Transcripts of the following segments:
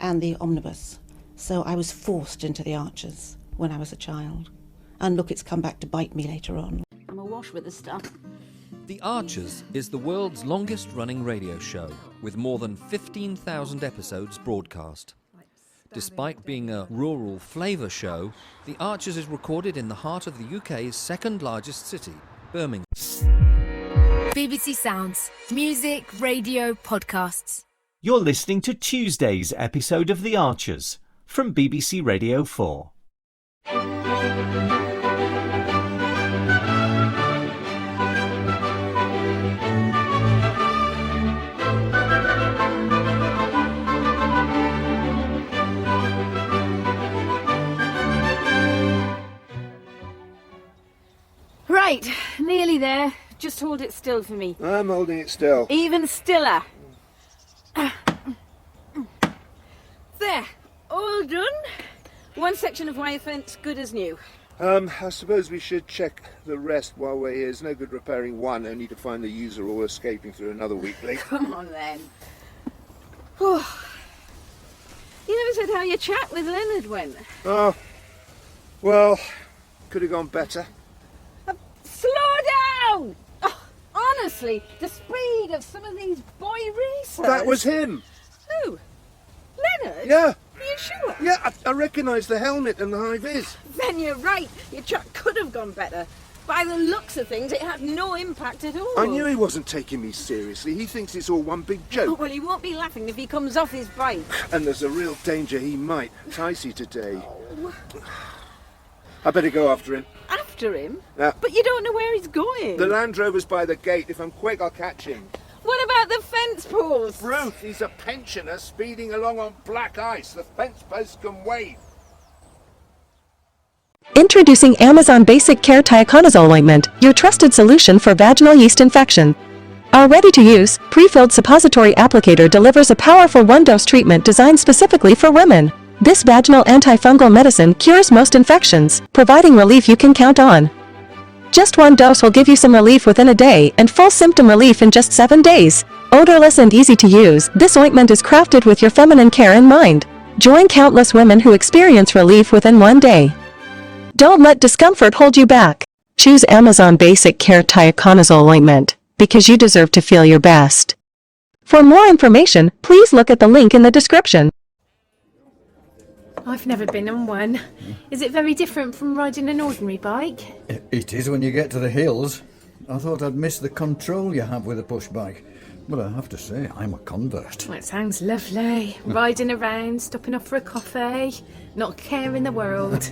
and the omnibus. So I was forced into the Archers when I was a child. And look, it's come back to bite me later on. I'm awash with the stuff. The Archers is the world's longest-running radio show, with more than 15,000 episodes broadcast. Despite being a rural flavour show, The Archers is recorded in the heart of the UK's second-largest city, Birmingham. BBC Sounds. Music, radio, podcasts. You're listening to Tuesday's episode of The Archers from BBC Radio 4. Right, nearly there. Just hold it still for me. I'm holding it still. Even stiller. There, all done. One section of wire fence, good as new. I suppose we should check the rest while we're here. It's no good repairing one, only to find the user or escaping through another weekly. Come on then. Oh. You never said how your chat with Leonard went. Oh, well, could have gone better. Slow down! Oh, honestly, the speed of some of these boy racers. That was him. Who? Leonard? Yeah. Are you sure? Yeah, I recognise the helmet and the high vis. Then you're right. Your chat could have gone better. By the looks of things, it had no impact at all. I knew he wasn't taking me seriously. He thinks it's all one big joke. Well, he won't be laughing if he comes off his bike. And there's a real danger he might. It's icy today. I better go after him. After him? Yeah. But you don't know where he's going. The Land Rover's by the gate. If I'm quick, I'll catch him. What about the fence posts? Ruth, he's a pensioner speeding along on black ice. The fence posts can wait. Introducing Amazon Basic Care Tiaconazole Ointment, your trusted solution for vaginal yeast infection. Our ready-to-use, pre-filled suppository applicator delivers a powerful one-dose treatment designed specifically for women. This vaginal antifungal medicine cures most infections, providing relief you can count on. Just one dose will give you some relief within a day and full symptom relief in just 7 days. Odorless and easy to use, this ointment is crafted with your feminine care in mind. Join countless women who experience relief within 1 day. Don't let discomfort hold you back. Choose Amazon Basic Care Tiaconazole Ointment, because you deserve to feel your best. For more information, please look at the link in the description. I've never been on one. Is it very different from riding an ordinary bike? It is when you get to the hills. I thought I'd miss the control you have with a push bike. But I have to say, I'm a convert. Well, it sounds lovely. Riding around, stopping off for a coffee, not a care in the world.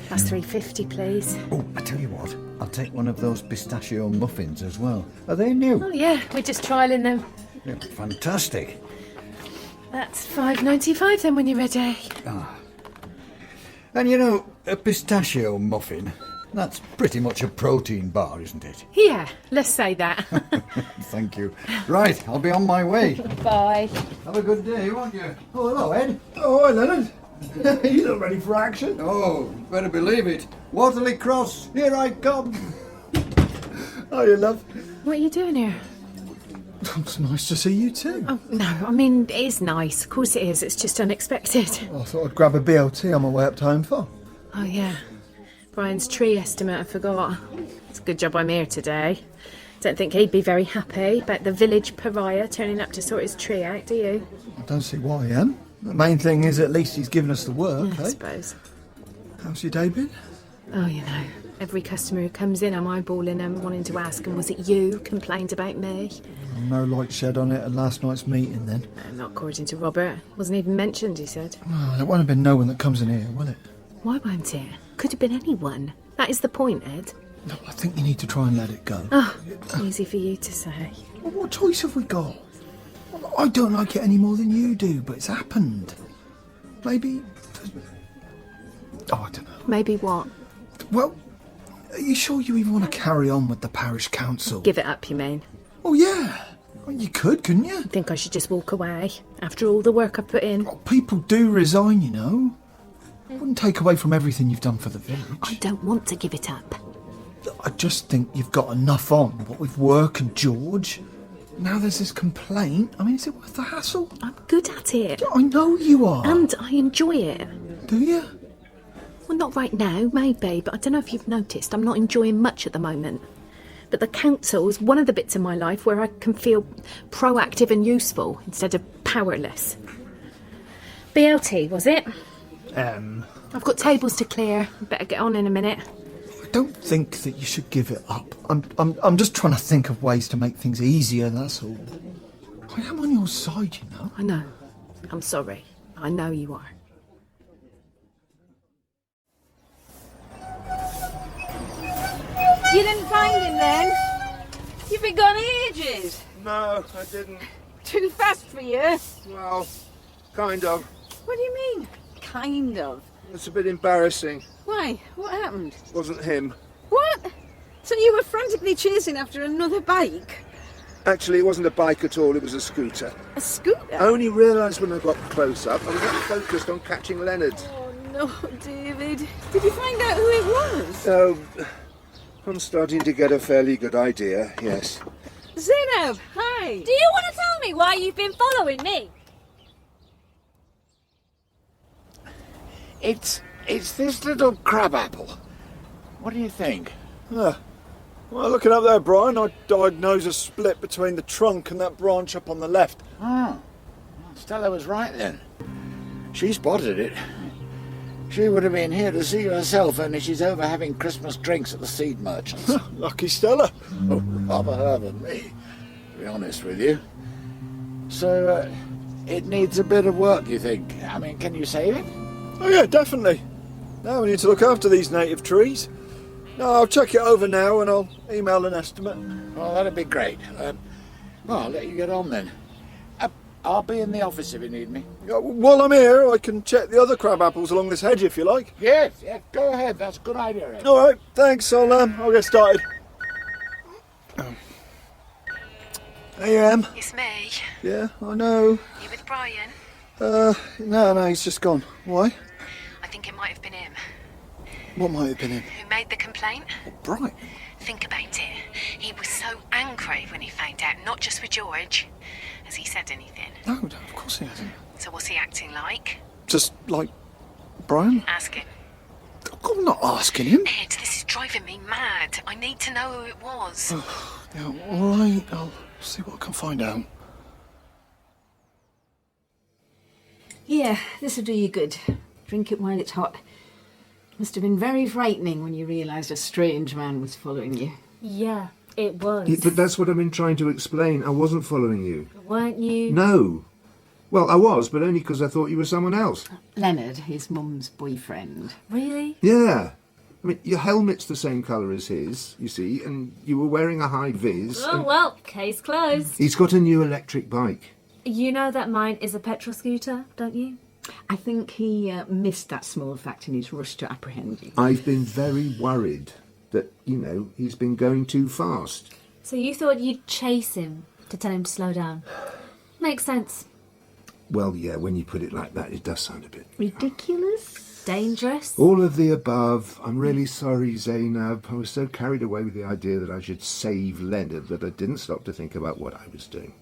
That's $3.50, please. Oh, I tell you what, I'll take one of those pistachio muffins as well. Are they new? Oh yeah, we're just trialling them. Yeah, fantastic. That's $5.95 then when you're ready. Ah. And you know, a pistachio muffin, that's pretty much a protein bar, isn't it? Yeah, let's say that. Thank you. Right, I'll be on my way. Bye. Have a good day, won't you? Oh, hello, Ed. Oh, hi, Leonard. You look ready for action. Oh, better believe it. Waterley Cross, here I come. Oh, you love. What are you doing here? It's nice to see you too. Oh, no, I mean, it is nice. Of course it is. It's just unexpected. I thought I'd grab a BLT on my way up to Home Farm. Oh, yeah. Brian's tree estimate, I forgot. It's a good job I'm here today. Don't think he'd be very happy about the village pariah turning up to sort his tree out, do you? I don't see why I am. The main thing is at least he's given us the work, I eh? suppose. How's your day been? Oh, you know, every customer who comes in, I'm eyeballing them, wanting to ask them, was it you complained about me? No light shed on it at last night's meeting then. No, not according to Robert. Wasn't even mentioned, he said. Well, there won't have been no one that comes in here, will it? Why won't it? Could have been anyone. That is the point, Ed. No, I think you need to try and let it go. Oh, easy for you to say. Well, what choice have we got? I don't like it any more than you do, but it's happened. Maybe... Oh, I don't know. Maybe what? Well, are you sure you even want to carry on with the parish council? Give it up, you mean? Oh, yeah. Well, you could, couldn't you? Think I should just walk away after all the work I've put in? Well, people do resign, you know. It wouldn't take away from everything you've done for the village. I don't want to give it up. I just think you've got enough on, what with work and George. now there's this complaint. I mean, is it worth the hassle? I'm good at it. I know you are. And I enjoy it. Do you? Well, not right now, maybe, but I don't know if you've noticed, I'm not enjoying much at the moment. But the council is one of the bits in my life where I can feel proactive and useful instead of powerless. BLT, was it? I've got tables to clear. Better get on in a minute. I don't think that you should give it up. I'm just trying to think of ways to make things easier, that's all. I am on your side, you know. I know. I'm sorry. I know you are. You didn't find him then? You've been gone ages. No, I didn't. Too fast for you. Well, kind of. What do you mean? Kind of. It's a bit embarrassing. Why? What happened? It wasn't him. What? So you were frantically chasing after another bike? Actually, it wasn't a bike at all, it was a scooter. A scooter? I only realised when I got close up, I was not focused on catching Leonard. Oh no, David. Did you find out who it was? Oh, I'm starting to get a fairly good idea, yes. Zainab, hi. Do you want to tell me why you've been following me? It's this little crabapple. What do you think? Well, looking up there, Brian, I diagnosed a split between the trunk and that branch up on the left. Oh, Stella was right then. She spotted it. She would have been here to see herself, only she's over having Christmas drinks at the seed merchant's. Lucky Stella. Oh, rather her than me, to be honest with you. So, it needs a bit of work, you think? I mean, can you save it? Oh yeah, definitely. Now we need to look after these native trees. No, I'll check it over now and I'll email an estimate. Well, that'd be great. Well, I'll let you get on then. I'll be in the office if you need me. While I'm here, I can check the other crab apples along this hedge if you like. Yes, go ahead. That's a good idea, Ed. All right, thanks. I'll get started. Hey, Em. It's me. Yeah, I know. You with Brian? No, he's just gone. Why? I think it might have been him. What might have been him? Who made the complaint? Brian. Think about it. He was so angry when he found out, not just with George. Has he said anything? No, of course he hasn't. So what's he acting like? Just like Brian? Ask him. I'm not asking him. Ed, this is driving me mad. I need to know who it was. Yeah, all right. I'll see what I can find out. Yeah, this'll do you good. Drink it while it's hot. Must have been very frightening when you realised a strange man was following you. Yeah, it was. But that's what I've been trying to explain. I wasn't following you. Weren't you? No. Well, I was, but only because I thought you were someone else. Leonard, his mum's boyfriend. Really? Yeah. I mean, your helmet's the same colour as his, you see, and you were wearing a high vis. Oh, well, case closed. He's got a new electric bike. You know that mine is a petrol scooter, don't you? I think he missed that small fact in his rush to apprehend you. I've been very worried that, he's been going too fast. So you thought you'd chase him to tell him to slow down? Makes sense. Well, yeah, when you put it like that, it does sound a bit... ridiculous? Dangerous? All of the above. I'm really sorry, Zainab. I was so carried away with the idea that I should save Leonard that I didn't stop to think about what I was doing.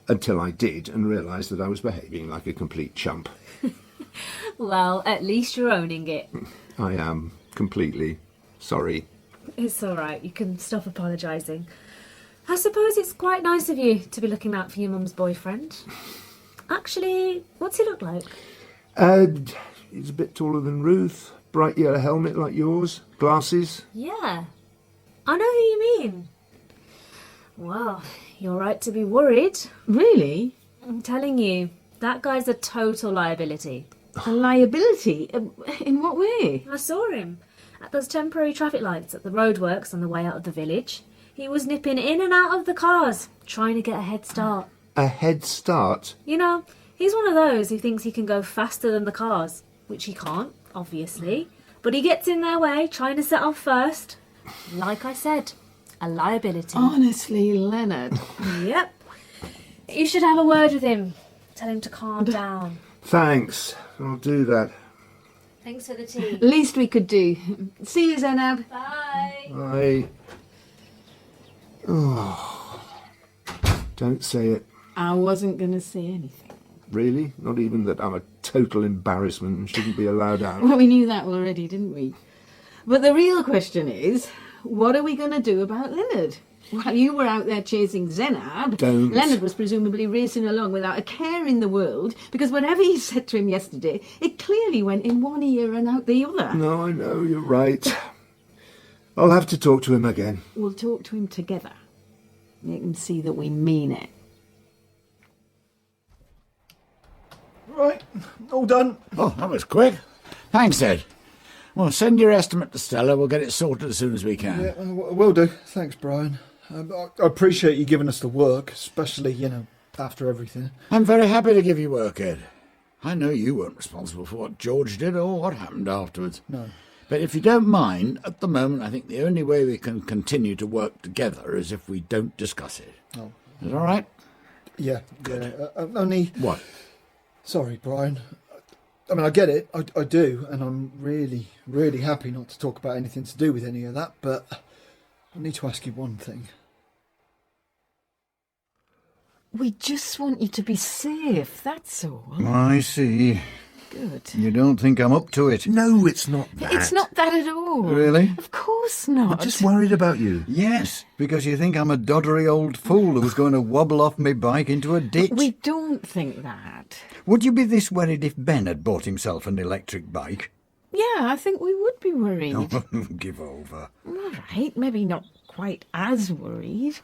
Until I did and realised that I was behaving like a complete chump. Well, at least you're owning it. I am. Completely. Sorry. It's all right. You can stop apologising. I suppose it's quite nice of you to be looking out for your mum's boyfriend. Actually, what's he look like? He's a bit taller than Ruth. Bright yellow helmet like yours. Glasses. Yeah. I know who you mean. Well, you're right to be worried. Really? I'm telling you, that guy's a total liability. A liability? In what way? I saw him at those temporary traffic lights at the roadworks on the way out of the village. He was nipping in and out of the cars, trying to get a head start. A head start? You know, he's one of those who thinks he can go faster than the cars, which he can't, obviously. But he gets in their way, trying to set off first. Like I said, a liability. Honestly, Leonard. Yep. You should have a word with him. Tell him to calm down. Thanks. I'll do that. Thanks for the tea. Least we could do. See you, Zainab. Bye. Bye. Oh. Don't say it. I wasn't going to say anything. Really? Not even that I'm a total embarrassment and shouldn't be allowed out? Well, we knew that already, didn't we? But the real question is, what are we going to do about Leonard? While you were out there chasing Zainab, Don't. Leonard was presumably racing along without a care in the world, because whatever he said to him yesterday, it clearly went in one ear and out the other. No, I know, you're right. I'll have to talk to him again. We'll talk to him together. Make him see that we mean it. Right, all done. Oh, that was quick. Thanks, Ed. Well, send your estimate to Stella. We'll get it sorted as soon as we can. Yeah, will do. Thanks, Brian. I appreciate you giving us the work, especially, after everything. I'm very happy to give you work, Ed. I know you weren't responsible for what George did or what happened afterwards. No. But if you don't mind, at the moment, I think the only way we can continue to work together is if we don't discuss it. Oh. Is that all right? Yeah. Good. Yeah. Only... What? Sorry, Brian. I mean, I get it. I do. And I'm really, really happy not to talk about anything to do with any of that. But I need to ask you one thing. We just want you to be safe, that's all. I see. Good. You don't think I'm up to it? No, it's not that. It's not that at all. Really? Of course not. I'm just worried about you. Yes, because you think I'm a doddery old fool who's going to wobble off my bike into a ditch. We don't think that. Would you be this worried if Ben had bought himself an electric bike? Yeah, I think we would be worried. Oh, give over. All right, maybe not quite as worried.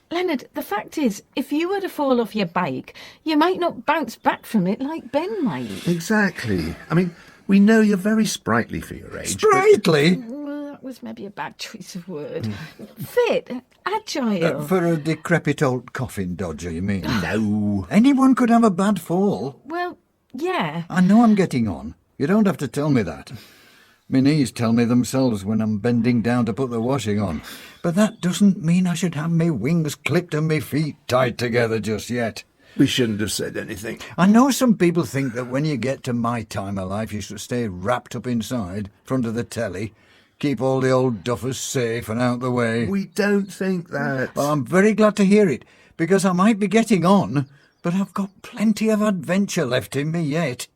Leonard, the fact is, if you were to fall off your bike, you might not bounce back from it like Ben might. Exactly. I mean, we know you're very sprightly for your age. Sprightly? Well, that was maybe a bad choice of word. Fit, agile. For a decrepit old coffin dodger, you mean? No. Anyone could have a bad fall. Well, yeah. I know I'm getting on. You don't have to tell me that. My knees tell me themselves when I'm bending down to put the washing on. But that doesn't mean I should have my wings clipped and my feet tied together just yet. We shouldn't have said anything. I know some people think that when you get to my time of life, you should stay wrapped up inside, front of the telly, keep all the old duffers safe and out the way. We don't think that. Well, I'm very glad to hear it, because I might be getting on, but I've got plenty of adventure left in me yet.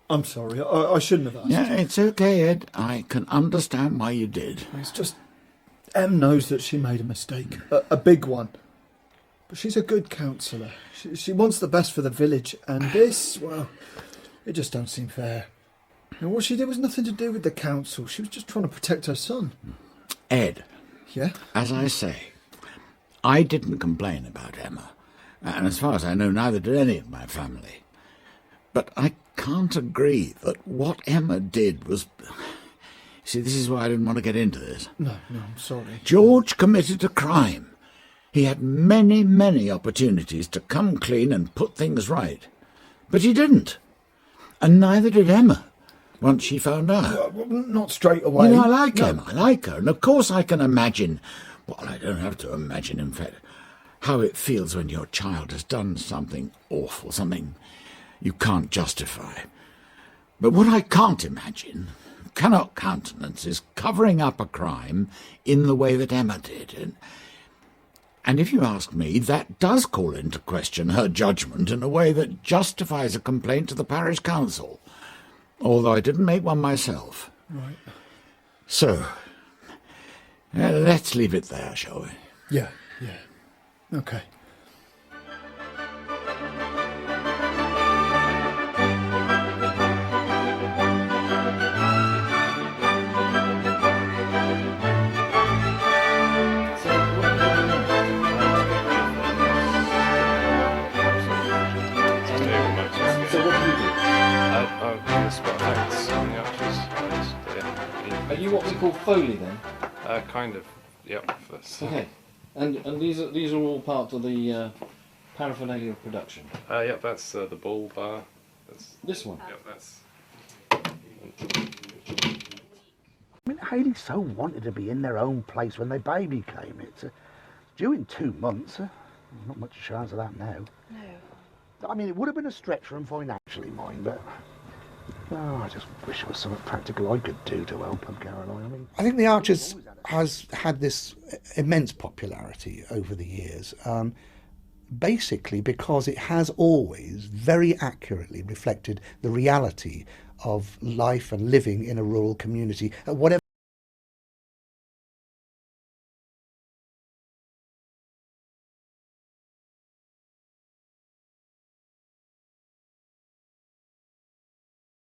I'm sorry, I shouldn't have asked. Yeah, it's okay, Ed. I can understand why you did. It's just... Em knows that she made a mistake, a big one. But she's a good counsellor. She wants the best for the village, and this, well, it just don't seem fair. And what she did was nothing to do with the council. She was just trying to protect her son. Ed. Yeah? As I say, I didn't complain about Emma. And as far as I know, neither did any of my family. But I can't agree that what Emma did was... See, this is why I didn't want to get into this. No, I'm sorry. George committed a crime. He had many, many opportunities to come clean and put things right. But he didn't. And neither did Emma, once she found out. Well, not straight away. You know, I like Emma, I like her. And of course I can imagine, well, I don't have to imagine, in fact, how it feels when your child has done something awful, something you can't justify. But what I can't imagine, cannot countenance, is covering up a crime in the way that Emma did. And if you ask me, that does call into question her judgment in a way that justifies a complaint to the parish council, although I didn't make one myself. Right. So, let's leave it there, shall we? Yeah. Okay. Are you what we call Foley then? Kind of, yep. Okay, and these are all part of the paraphernalia of production? Yep, that's the bull bar. That's this one? Yep, that's... I mean, Hayley so wanted to be in their own place when their baby came. It's due in 2 months. Not much chance of that now. No. I mean, it would have been a stretch for them financially, mind, but Oh, I just wish there was something practical I could do to help them, Caroline. I mean, I think The Archers has had this immense popularity over the years, basically because it has always very accurately reflected the reality of life and living in a rural community at whatever